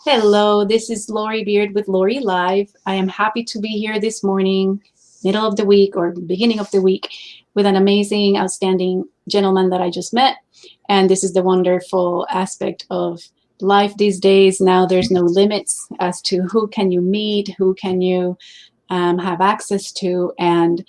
Hello, this is Lori Beard with Lori Live. I am happy to be here this morning, middle of the week or beginning of the week, with an amazing, outstanding gentleman that I just met. And this is the wonderful aspect of life these days. Now there's no limits as to who can you meet, who can you have access to. And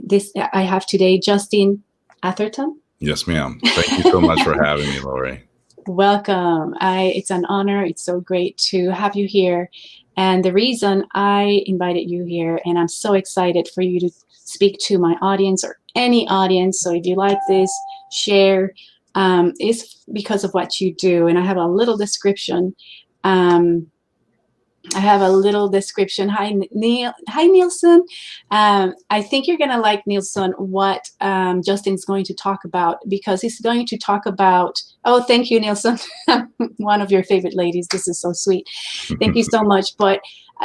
this I have today Justin Atherton. Yes, ma'am. Thank you so much for having me, Lori. Welcome. It's an honor. It's so great to have you here. And the reason I invited you here, and I'm so excited for you to speak to my audience or any audience. So if you like this, share, is because of what you do. And I have a little description. Hi, Neil. Hi, Nielsen. I think you're going to like, Nielsen, what Justin's going to talk about, because he's going to talk about. Oh, thank you, Nielsen. One of your favorite ladies. This is so sweet. Thank you so much. But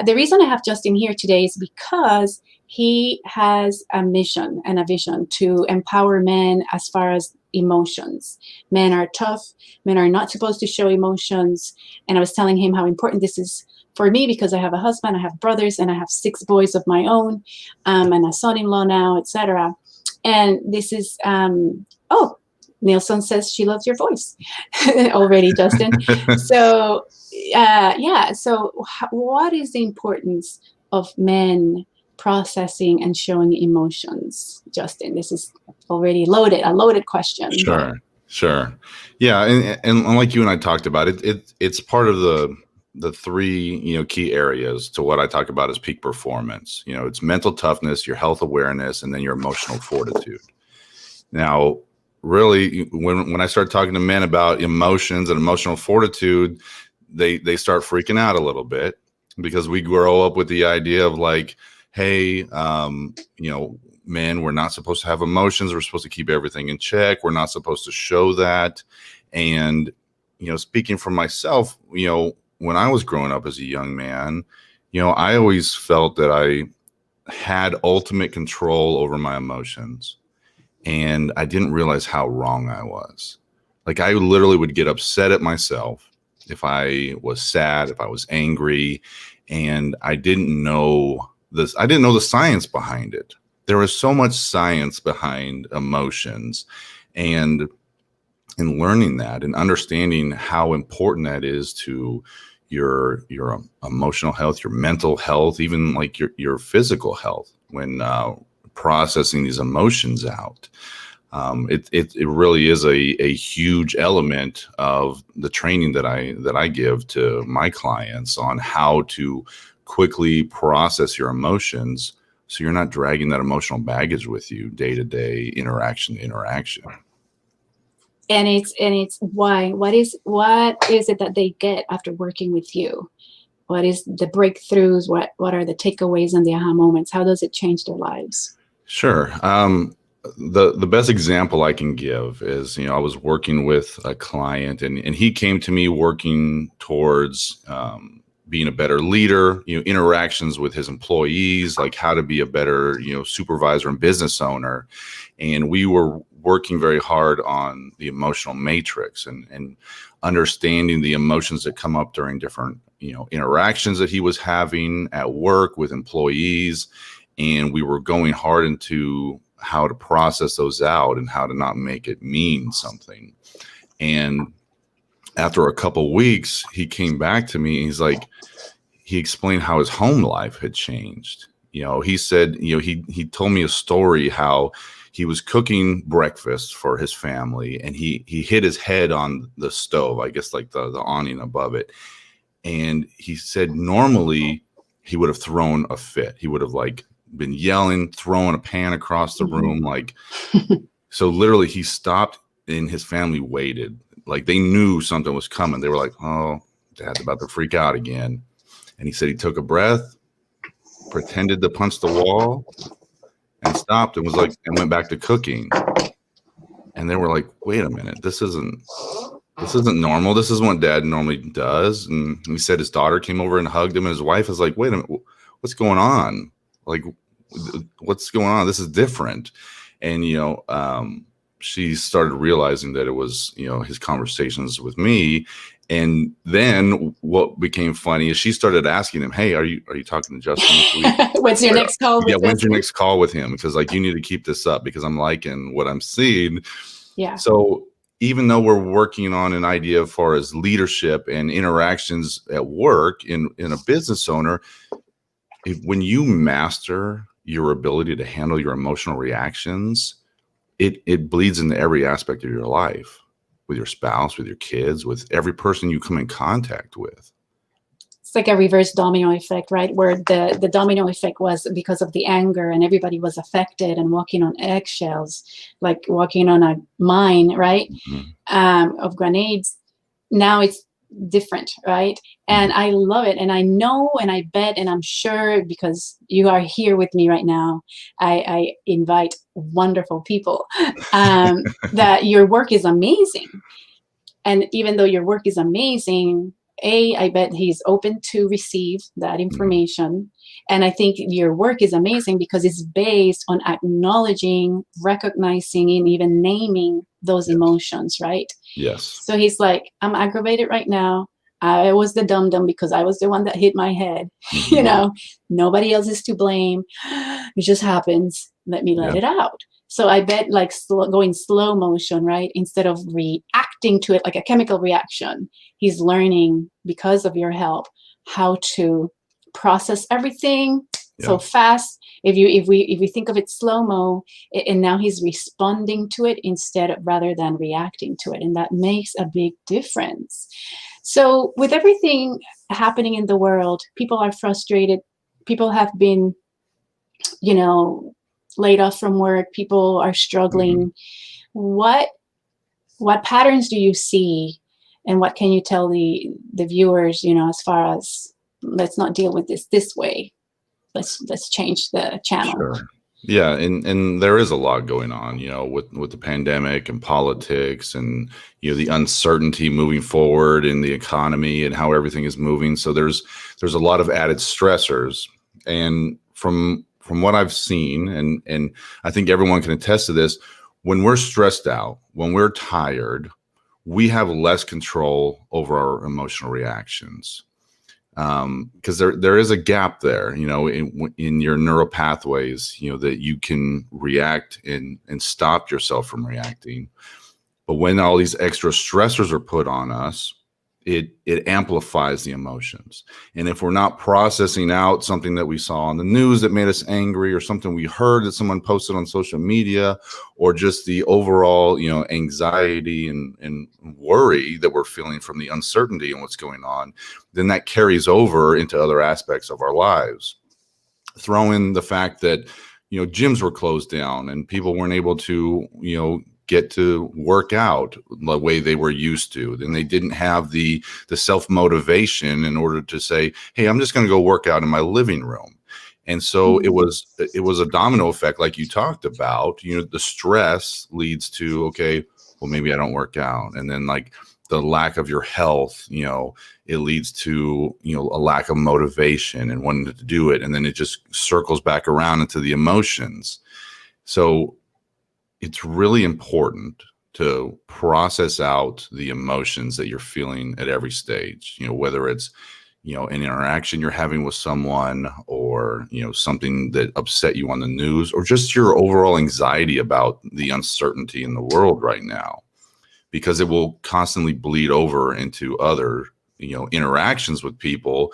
the reason I have Justin here today is because he has a mission and a vision to empower men as far as emotions. Men are tough. Men are not supposed to show emotions. And I was telling him how important this is for me, because I have a husband, I have brothers, and I have 6 boys of my own, and a son-in-law now, etc. And this is, Nielsen says she loves your voice already, Justin. So, what is the importance of men processing and showing emotions, Justin? This is already a loaded question. Sure. Yeah, and like you and I talked about, it's part of the 3 key areas to what I talk about as peak performance. It's mental toughness, your health awareness, and then your emotional fortitude. Now, really, when I start talking to men about emotions and emotional fortitude, they start freaking out a little bit, because we grow up with the idea of like, hey, men, we're not supposed to have emotions. We're supposed to keep everything in check. We're not supposed to show that. And, speaking for myself, when I was growing up as a young man, I always felt that I had ultimate control over my emotions. And I didn't realize how wrong I was. Like, I literally would get upset at myself if I was sad, if I was angry, and I didn't know this. I didn't know the science behind it. There was so much science behind emotions, and in learning that and understanding how important that is to your emotional health, your mental health, even like your physical health when processing these emotions out. It really is a huge element of the training that I give to my clients on how to quickly process your emotions, so you're not dragging that emotional baggage with you day to day, interaction to interaction. And it's why. What is it that they get after working with you? What is the breakthroughs? What are the takeaways and the aha moments? How does it change their lives? Sure. The best example I can give is, I was working with a client, and he came to me working towards being a better leader, interactions with his employees, like how to be a better, supervisor and business owner. And we were working very hard on the emotional matrix and understanding the emotions that come up during different, interactions that he was having at work with employees. And we were going hard into how to process those out and how to not make it mean something. And after a couple weeks, he came back to me and he's like, he explained how his home life had changed. He said, he told me a story how he was cooking breakfast for his family, and he hit his head on the stove, I guess like the awning above it. And he said normally he would have thrown a fit. He would have like been yelling, throwing a pan across the room. Like, so literally he stopped and his family waited. Like, they knew something was coming. They were like, oh, Dad's about to freak out again. And he said he took a breath, pretended to punch the wall, and stopped and was like, and went back to cooking. And they were like, wait a minute, this isn't normal. This is what Dad normally does. And he said his daughter came over and hugged him, and his wife was like, wait a minute, what's going on? Like, what's going on? This is different. And, she started realizing that it was, his conversations with me. And then what became funny is she started asking him, "Hey, are you talking to Justin this week? What's your next call with Yeah, when's your Justin? next call with him? Because like you need to keep this up because I'm liking what I'm seeing." Yeah. So even though we're working on an idea as far as leadership and interactions at work in a business owner, when you master your ability to handle your emotional reactions, it bleeds into every aspect of your life, with your spouse, with your kids, with every person you come in contact with. It's like a reverse domino effect, right? Where the domino effect was because of the anger and everybody was affected and walking on eggshells, like walking on a mine, right? Of grenades. Now it's different, right? And I love it. And I know, and I bet, and I'm sure because you are here with me right now, I invite wonderful people, that your work is amazing. And even though your work is amazing, I bet he's open to receive that information. And I think your work is amazing because it's based on acknowledging, recognizing, and even naming those emotions, right? Yes. So he's like, I'm aggravated right now. I was the dum-dum because I was the one that hit my head. You know, nobody else is to blame. It just happens. Let me let it out. So I bet like going slow motion, right? Instead of reacting to it like a chemical reaction, he's learning because of your help how to process everything so fast. If we think of it slow-mo, and now he's responding to it rather than reacting to it. And that makes a big difference. So with everything happening in the world, people are frustrated. People have been, laid off from work. People are struggling. What patterns do you see, and what can you tell the viewers, as far as, let's not deal with this way. Let's change the channel. Sure. Yeah, and there is a lot going on, with the pandemic and politics and the uncertainty moving forward in the economy and how everything is moving. So there's a lot of added stressors. And from what I've seen, and I think everyone can attest to this, when we're stressed out, when we're tired, we have less control over our emotional reactions. Because there is a gap there, in your neural pathways, that you can react and stop yourself from reacting. But when all these extra stressors are put on us, it amplifies the emotions. And if we're not processing out something that we saw on the news that made us angry, or something we heard that someone posted on social media, or just the overall, anxiety and worry that we're feeling from the uncertainty and what's going on, then that carries over into other aspects of our lives. Throw in the fact that, gyms were closed down and people weren't able to, get to work out the way they were used to. Then they didn't have the self-motivation in order to say, hey, I'm just going to go work out in my living room. And so it was a domino effect, like you talked about. The stress leads to, okay, well, maybe I don't work out. And then like the lack of your health, it leads to, a lack of motivation and wanting to do it. And then it just circles back around into the emotions. So it's really important to process out the emotions that you're feeling at every stage, whether it's, an interaction you're having with someone, or, something that upset you on the news, or just your overall anxiety about the uncertainty in the world right now, because it will constantly bleed over into other, interactions with people.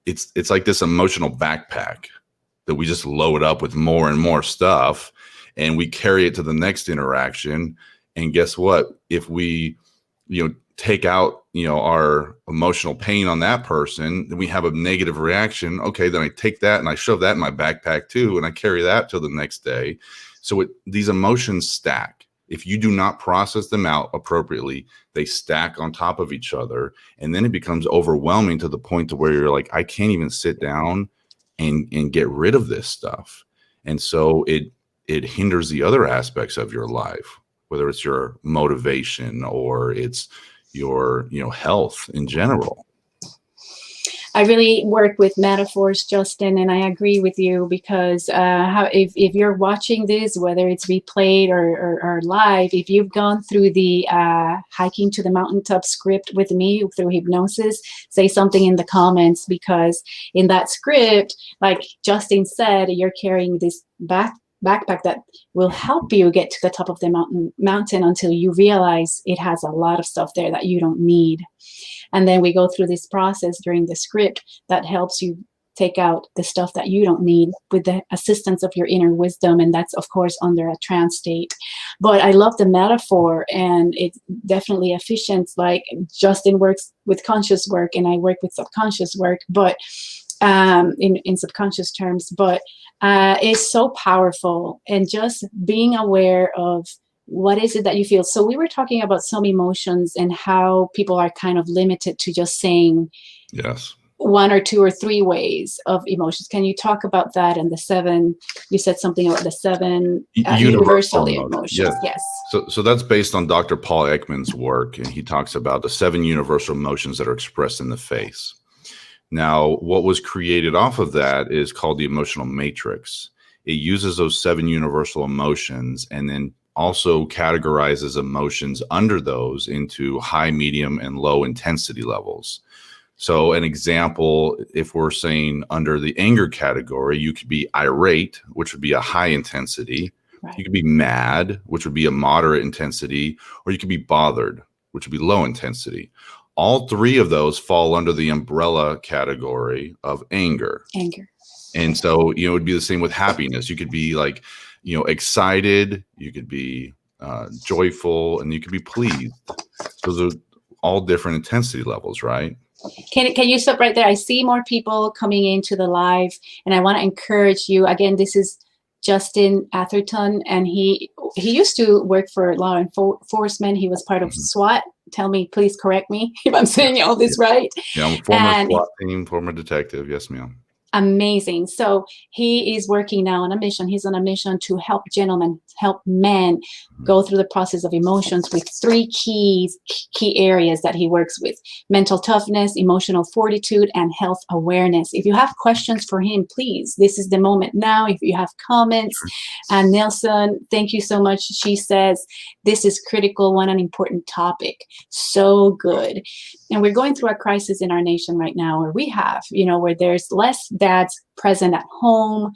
It's like this emotional backpack that we just load up with more and more stuff, and we carry it to the next interaction. And guess what? If we, take out, our emotional pain on that person, then we have a negative reaction. Okay, then I take that and I shove that in my backpack too, and I carry that till the next day. So these emotions stack. If you do not process them out appropriately, they stack on top of each other, and then it becomes overwhelming to the point to where you're like, I can't even sit down and get rid of this stuff. And so it hinders the other aspects of your life, whether it's your motivation or it's your, health in general. I really work with metaphors, Justin, and I agree with you because if you're watching this, whether it's replayed or live, if you've gone through the hiking to the mountaintop script with me through hypnosis, say something in the comments, because in that script, like Justin said, you're carrying this backpack that will help you get to the top of the mountain until you realize it has a lot of stuff there that you don't need. And then we go through this process during the script that helps you take out the stuff that you don't need with the assistance of your inner wisdom. And that's, of course, under a trance state. But I love the metaphor, and it's definitely efficient. Like Justin works with conscious work and I work with subconscious work, but in subconscious terms, but it's so powerful. And just being aware of what is it that you feel. So we were talking about some emotions and how people are kind of limited to just saying yes, one or two or three ways of emotions. Can you talk about that? And the seven, you said something about the seven universal emotions. Yes. So that's based on Dr. Paul Ekman's work, and he talks about the 7 universal emotions that are expressed in the face. Now, what was created off of that is called the emotional matrix. It uses those 7 universal emotions and then also categorizes emotions under those into high, medium, and low intensity levels. So an example, if we're saying under the anger category, you could be irate, which would be a high intensity. Right. You could be mad, which would be a moderate intensity, or you could be bothered, which would be low intensity. All 3 of those fall under the umbrella category of anger. And so, it would be the same with happiness. You could be like, excited, you could be joyful, and you could be pleased. So those are all different intensity levels, right? Can you stop right there? I see more people coming into the live, and I want to encourage you. Again, this is Justin Atherton, and he used to work for law enforcement. He was part of SWAT. Tell me, please correct me if I'm saying all this right. Yeah, I'm a former SWAT team, former detective. Yes, ma'am. Amazing. So he is working now on a mission. He's on a mission to help men go through the process of emotions with 3 key areas that he works with: mental toughness, emotional fortitude, and health awareness. If you have questions for him, please, this is the moment now. If you have comments, and Nelson, thank you so much. She says, this is critical, an important topic. So good. And we're going through a crisis in our nation right now, where there's less dads present at home.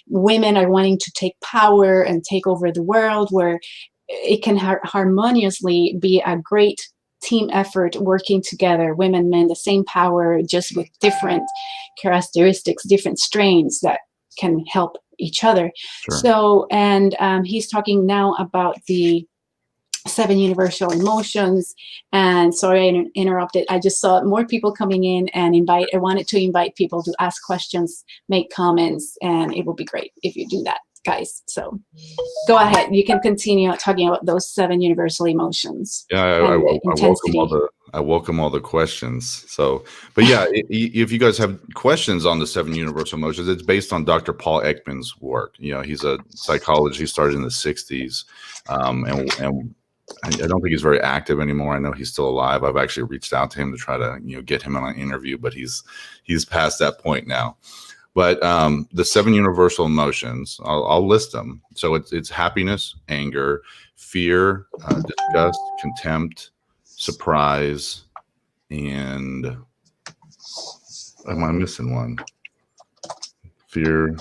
Women are wanting to take power and take over the world, where it can harmoniously be a great team effort working together, women, men, the same power, just with different characteristics, different strains that can help each other. Sure. So, and he's talking now about the 7 universal emotions. And sorry I interrupted. I just saw more people coming in, and I wanted to invite people to ask questions, make comments, and it will be great if you do that, guys. So go ahead. You can continue talking about those 7 universal emotions. Yeah, I welcome all the questions. So, but yeah, if you guys have questions on the 7 universal emotions, it's based on Dr. Paul Ekman's work. He's a psychologist. He started in the 60s. And I don't think he's very active anymore. I know he's still alive. I've actually reached out to him to try to, get him on an interview, but he's past that point now. But the 7 universal emotions, I'll list them. So it's happiness, anger, fear, disgust, contempt, surprise, and am I missing one? Fear.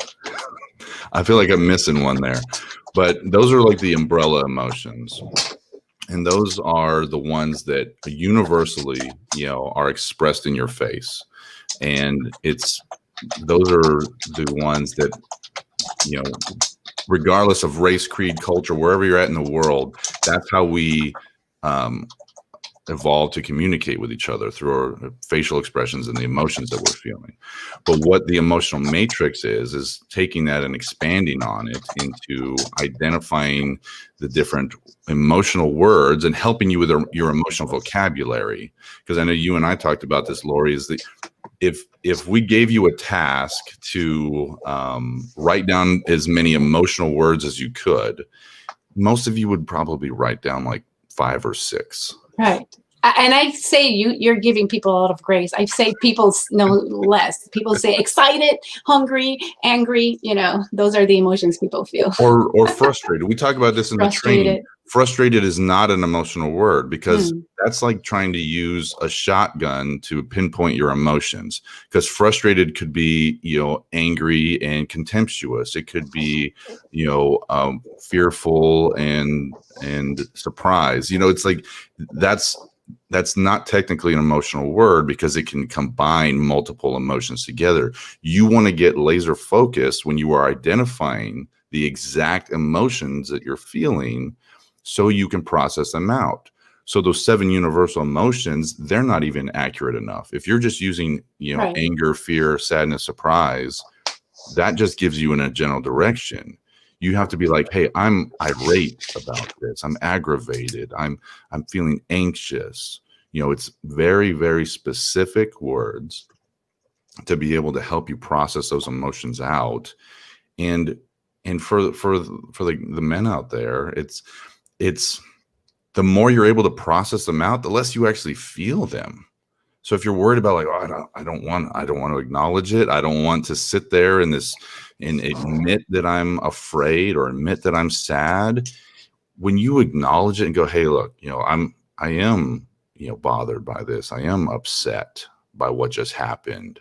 I feel like I'm missing one there. But those are like the umbrella emotions. And those are the ones that universally, are expressed in your face. And those are the ones that, regardless of race, creed, culture, wherever you're at in the world, that's how we evolve to communicate with each other through our facial expressions and the emotions that we're feeling. But what the emotional matrix is taking that and expanding on it into identifying the different emotional words and helping you with your emotional vocabulary. Because I know you and I talked about this, Lori, is that if we gave you a task to write down as many emotional words as you could, most of you would probably write down like 5 or 6. Right. And I say you're giving people a lot of grace. I say people know less. People say excited, hungry, angry. Those are the emotions people feel. Or frustrated. We talk about this in the training. Frustrated. Frustrated is not an emotional word, because that's like trying to use a shotgun to pinpoint your emotions. Because frustrated could be, angry and contemptuous. It could be, fearful and surprised. It's like that's not technically an emotional word, because it can combine multiple emotions together. You want to get laser focused when you are identifying the exact emotions that you're feeling, so you can process them out. So those 7 universal emotions, they're not even accurate enough. If you're just using, Right. anger, fear, sadness, surprise, that just gives you in a general direction. You have to be like, hey, I'm irate about this. I'm aggravated. I'm feeling anxious. It's very, very specific words to be able to help you process those emotions out. And for the men out there, it's the more you're able to process them out, the less you actually feel them. So if you're worried about like, oh, I don't want to acknowledge it. I don't want to sit there and admit that I'm afraid or admit that I'm sad. When you acknowledge it and go, hey, look, I am, bothered by this. I am upset by what just happened.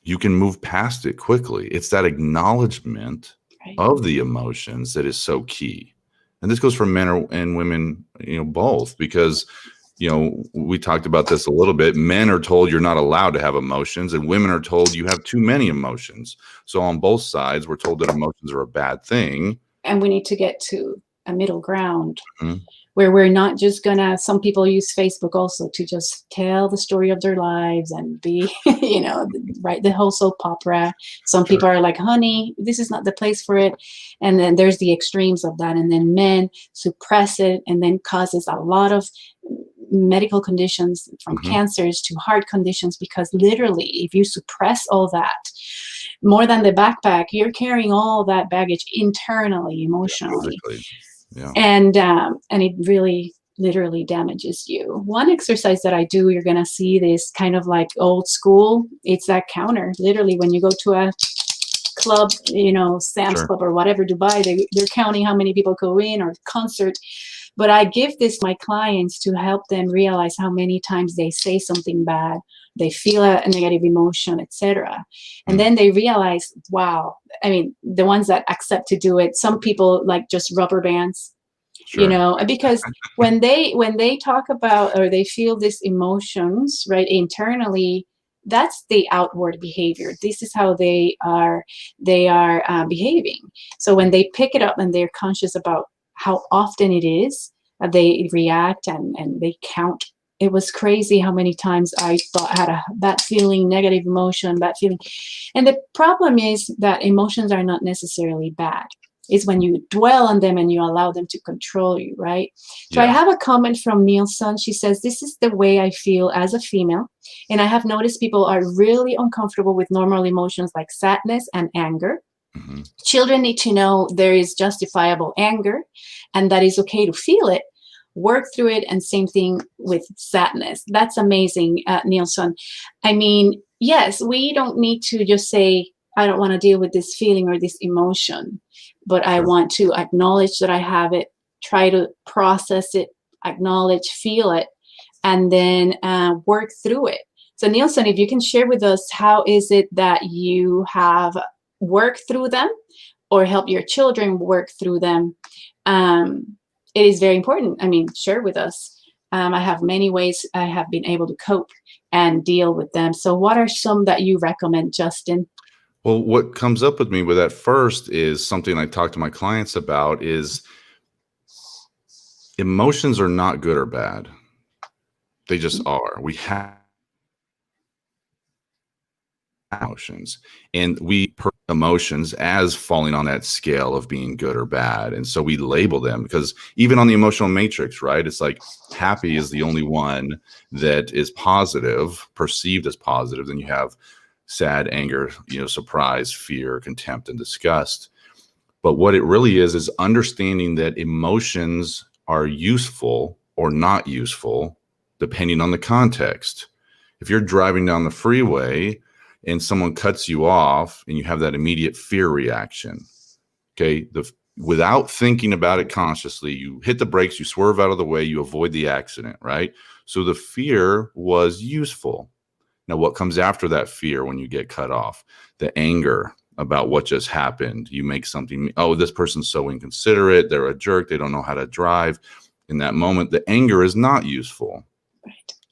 You can move past it quickly. It's that acknowledgement of the emotions that is so key. And this goes for men and women, both, because, we talked about this a little bit. Men are told you're not allowed to have emotions, and women are told you have too many emotions. So on both sides, we're told that emotions are a bad thing. And we need to get to a middle ground where we're not just gonna, some people use Facebook also to just tell the story of their lives and be, write the whole soap opera. Some people are like, honey, this is not the place for it. And then there's the extremes of that. And then men suppress it, and then causes a lot of medical conditions, from cancers to heart conditions, because literally if you suppress all that, more than the backpack, you're carrying all that baggage internally, emotionally. Yeah. And it really literally damages you. One exercise that I do, you're going to see this kind of like old school. It's that counter. Literally, when you go to a club, Sam's Club or whatever, Dubai, they're counting how many people go in, or concert. But I give this to my clients to help them realize how many times they say something bad, they feel a negative emotion, etc. And then they realize, wow, I mean, the ones that accept to do it, some people like just rubber bands, because when they talk about, or they feel these emotions, right, internally, that's the outward behavior. This is how they are behaving. So when they pick it up and they're conscious about how often it is, they react and they count. It was crazy how many times I thought I had a bad feeling, negative emotion, bad feeling. And the problem is that emotions are not necessarily bad. It's when you dwell on them and you allow them to control you, right? So I have a comment from Nielsen. She says, this is the way I feel as a female. And I have noticed people are really uncomfortable with normal emotions like sadness and anger. Children need to know there is justifiable anger and that is okay to feel it, work through it, and same thing with sadness. That's amazing, Nielsen. I mean, yes, we don't need to just say, I don't want to deal with this feeling or this emotion, but I want to acknowledge that I have it, try to process it, acknowledge, feel it, and then work through it. So Nielsen, if you can share with us, how is it that you have worked through them or help your children work through them? It is very important. I mean, share with us. I have many ways I have been able to cope and deal with them. So what are some that you recommend, Justin? Well, what comes up with me with that first is something I talk to my clients about is emotions are not good or bad. They just are. We have emotions, and we put emotions as falling on that scale of being good or bad. And so we label them, because even on the emotional matrix, right, it's like happy is the only one that is positive, perceived as positive. Then you have sad, anger, surprise, fear, contempt, and disgust. But what it really is understanding that emotions are useful or not useful depending on the context. If you're driving down the freeway and someone cuts you off and you have that immediate fear reaction, okay, without thinking about it consciously, you hit the brakes, you swerve out of the way, you avoid the accident, right? So the fear was useful. Now, what comes after that fear when you get cut off? The anger about what just happened. You make something, oh, this person's so inconsiderate, they're a jerk, they don't know how to drive. In that moment, the anger is not useful,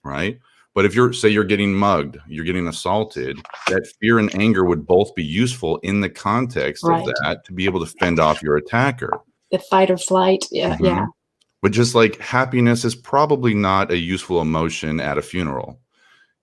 right? But if you're getting mugged, you're getting assaulted, that fear and anger would both be useful in the context of that to be able to fend off your attacker. The fight or flight, yeah. But just like happiness is probably not a useful emotion at a funeral.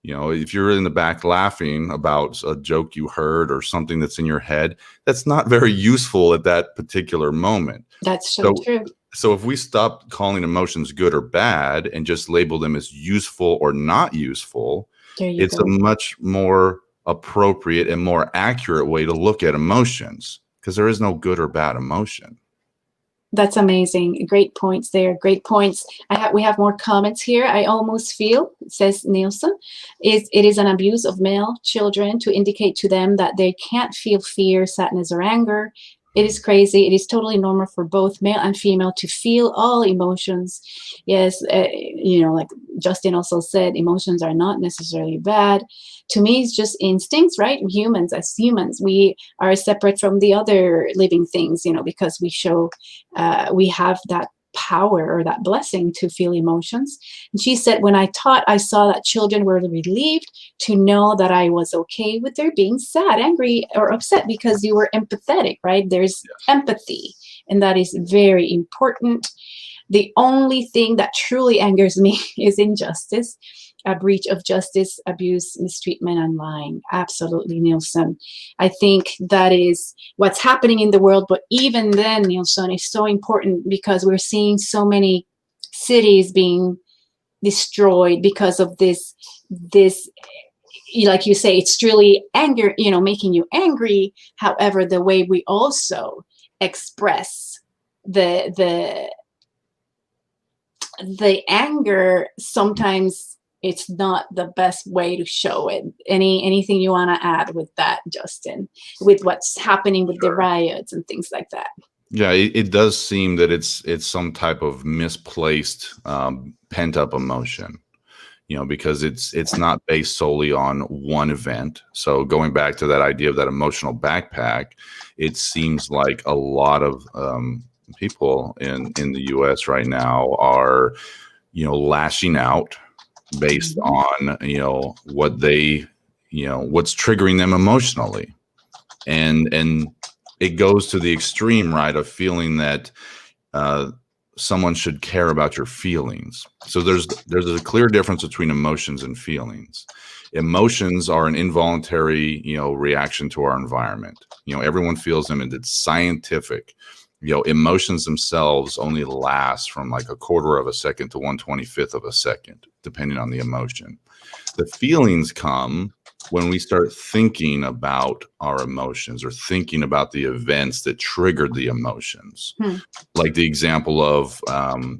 You know, if you're in the back laughing about a joke you heard or something that's in your head, that's not very useful at that particular moment. That's so true. So if we stop calling emotions good or bad and just label them as useful or not useful, it's a much more appropriate and more accurate way to look at emotions, because there is no good or bad emotion. That's amazing. Great points there. Great points. We have more comments here. I almost feel, says Nielsen, it is an abuse of male children to indicate to them that they can't feel fear, sadness, or anger. It is crazy. It is totally normal for both male and female to feel all emotions. Yes, like Justin also said, emotions are not necessarily bad. To me, it's just instincts, right? As humans, we are separate from the other living things, because we have that power or that blessing to feel emotions. And she said, when I taught, I saw that children were relieved to know that I was okay with their being sad, angry, or upset, because you were empathetic, right? There's empathy, and that is very important. The only thing that truly angers me is injustice, a breach of justice, abuse, mistreatment, and lying. Absolutely, Nielsen. I think that is what's happening in the world. But even then, Nielsen, is so important, because we're seeing so many cities being destroyed because of this, like you say, it's really anger, making you angry. However, the way we also express the anger, sometimes it's not the best way to show it. Anything you want to add with that, Justin, with what's happening with the riots and things like that? Yeah, it does seem that it's some type of misplaced pent up emotion, because it's not based solely on one event. So going back to that idea of that emotional backpack, it seems like a lot of people in the US right now are, lashing out based on, what they, what's triggering them emotionally. And it goes to the extreme, right, of feeling that someone should care about your feelings. So there's a clear difference between emotions and feelings. Emotions are an involuntary, reaction to our environment. Everyone feels them, and it's scientific. Emotions themselves only last from like a quarter of a second to 1/25th of a second, depending on the emotion. The feelings come when we start thinking about our emotions or thinking about the events that triggered the emotions. Like the example of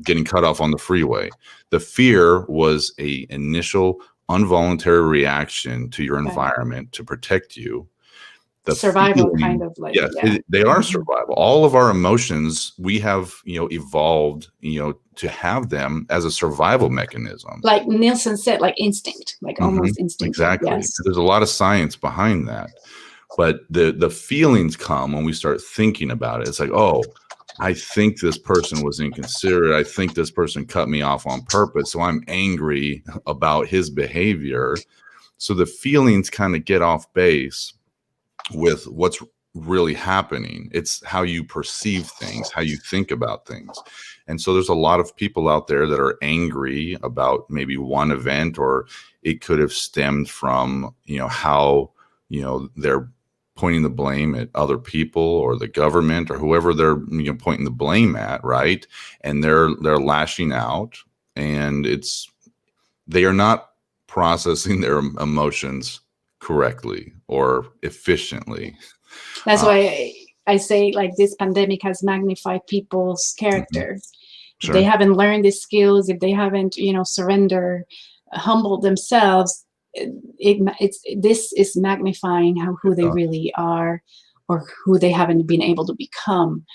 getting cut off on the freeway. The fear was an initial involuntary reaction to your environment to protect you. The survival kind of like, they are survival. All of our emotions, we have, evolved, to have them as a survival mechanism. Like Nielsen said, like instinct, like almost instinct. Exactly. Yes. There's a lot of science behind that. But the feelings come when we start thinking about it. It's like, oh, I think this person was inconsiderate. I think this person cut me off on purpose. So I'm angry about his behavior. So the feelings kind of get off base with what's really happening. It's how you perceive things, how you think about things. And so there's a lot of people out there that are angry about maybe one event, or it could have stemmed from, how, they're pointing the blame at other people or the government or whoever they're pointing the blame at, right? And they're lashing out, and they are not processing their emotions correctly or efficiently. That's why I say, like, this pandemic has magnified people's character. If they haven't learned these skills, if they haven't, surrender, humbled themselves, this is magnifying who they really are, or who they haven't been able to become.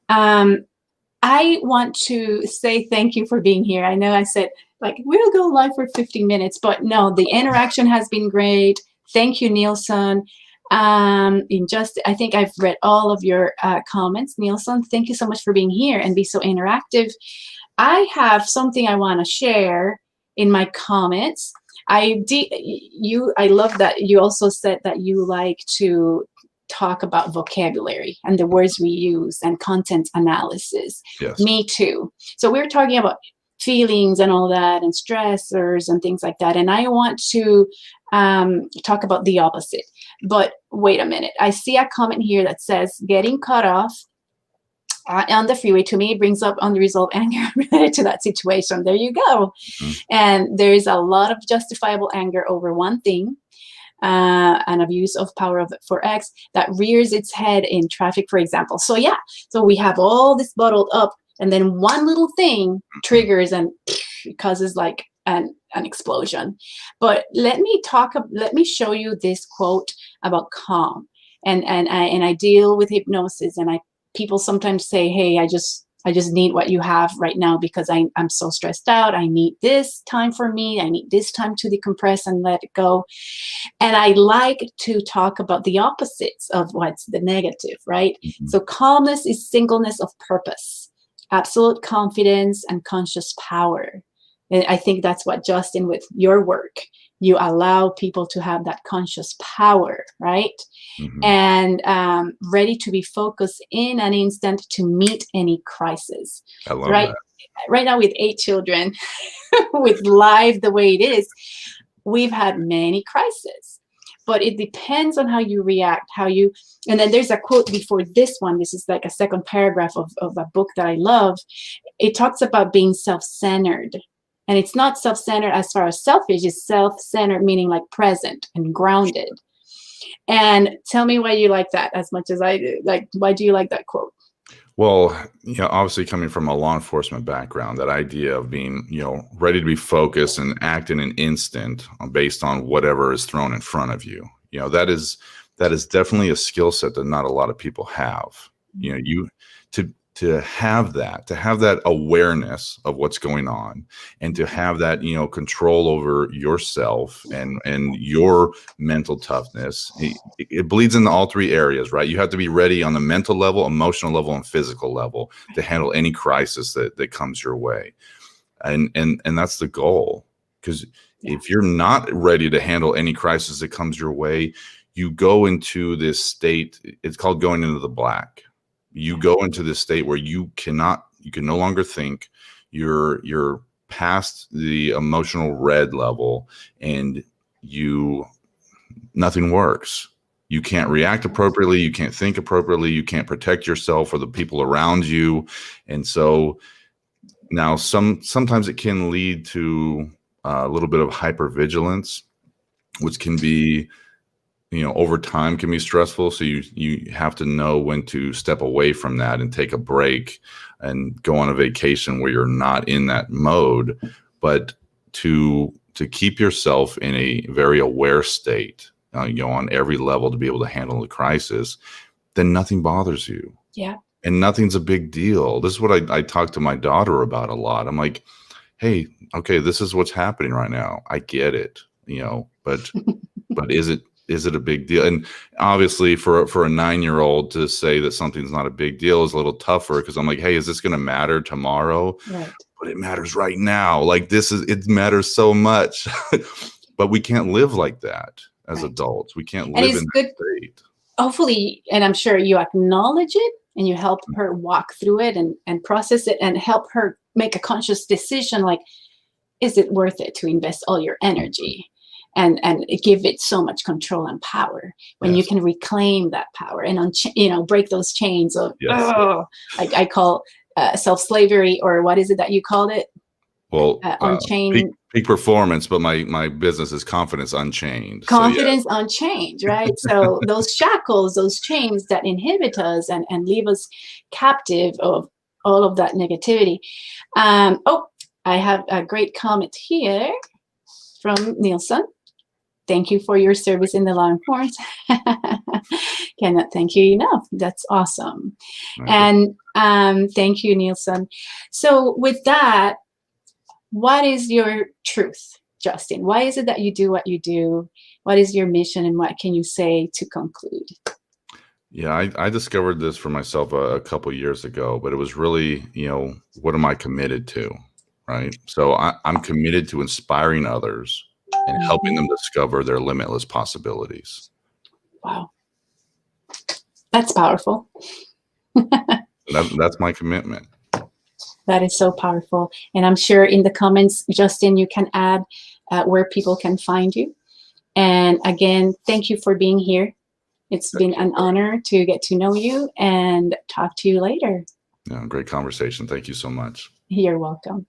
I want to say thank you for being here. I know I said, we'll go live for 15 minutes, but no, the interaction has been great. Thank you, Nielsen. I think I've read all of your comments. Nielsen, thank you so much for being here and be so interactive. I have something I want to share in my comments. I love that you also said that you like to talk about vocabulary and the words we use and content analysis. Yes. Me too. So we're talking about feelings and all that and stressors and things like that. And I want to talk about the opposite. But wait a minute. I see a comment here that says getting cut off on the freeway, to me, it brings up unresolved anger related to that situation. There you go. Mm-hmm. And there is a lot of justifiable anger over one thing, an abuse of power for X that rears its head in traffic, for example. So yeah, so we have all this bottled up, and then one little thing triggers and it causes like an explosion. But let me show you this quote about calm. And I deal with hypnosis, and people sometimes say, hey, I just need what you have right now because I'm so stressed out. I need this time for me. I need this time to decompress and let it go. And I like to talk about the opposites of what's the negative, right? Mm-hmm. So calmness is singleness of purpose, absolute confidence, and conscious power. And I think that's what, Justin, with your work, you allow people to have that conscious power, right? Mm-hmm. And ready to be focused in an instant to meet any crisis. I love that. Right now with 8 children, with life the way it is, we've had many crises. But it depends on how you react, and then there's a quote before this one. This is like a second paragraph of a book that I love. It talks about being self-centered. And it's not self-centered as far as selfish, it's self-centered, meaning like present and grounded. And tell me why you like that as much as I do. Like, why do you like that quote? Well, obviously coming from a law enforcement background, that idea of being, ready to be focused and act in an instant based on whatever is thrown in front of you. That is definitely a skill set that not a lot of people have. To have that awareness of what's going on, and to have that, control over yourself and your mental toughness, it bleeds into all 3 areas, right? You have to be ready on the mental level, emotional level, and physical level to handle any crisis that comes your way. And that's the goal. Because if you're not ready to handle any crisis that comes your way, you go into this state. It's called going into the black. You go into this state where you can no longer think. You're past the emotional red level, and nothing works. You can't react appropriately. You can't think appropriately. You can't protect yourself or the people around you. And so now sometimes it can lead to a little bit of hypervigilance, which can be, over time can be stressful. So you have to know when to step away from that and take a break and go on a vacation where you're not in that mode, but to keep yourself in a very aware state, on every level to be able to handle the crisis, then nothing bothers you. Yeah. And nothing's a big deal. This is what I talk to my daughter about a lot. I'm like, hey, okay, this is what's happening right now. I get it, but is it a big deal? And obviously for a 9-year-old to say that something's not a big deal is a little tougher, because I'm like, hey, is this going to matter tomorrow? Right. But it matters right now. Like it matters so much. But we can't live like that as adults. We can't live in that state. Hopefully, and I'm sure you acknowledge it and you help her walk through it and process it and help her make a conscious decision. Like, is it worth it to invest all your energy? And give it so much control and power when you can reclaim that power and break those chains of like I call self-slavery, or what is it that you called it? Well, Unchained. Peak performance, but my business is Confidence Unchained. Confidence Unchained, right? So those shackles, those chains that inhibit us and leave us captive of all of that negativity. Oh, I have a great comment here from Nielsen. Thank you for your service in the Longhorns. Cannot thank you enough. That's awesome. And thank you, Nielsen. So with that, what is your truth, Justin? Why is it that you do what you do? What is your mission, and what can you say to conclude? Yeah, I discovered this for myself a couple years ago, but it was really, what am I committed to, right? So I'm committed to inspiring others and helping them discover their limitless possibilities. Wow. That's powerful. That's my commitment. That is so powerful. And I'm sure in the comments, Justin, you can add where people can find you. And again, thank you for being here. It's been an honor to get to know you and talk to you later. Yeah, great conversation. Thank you so much. You're welcome.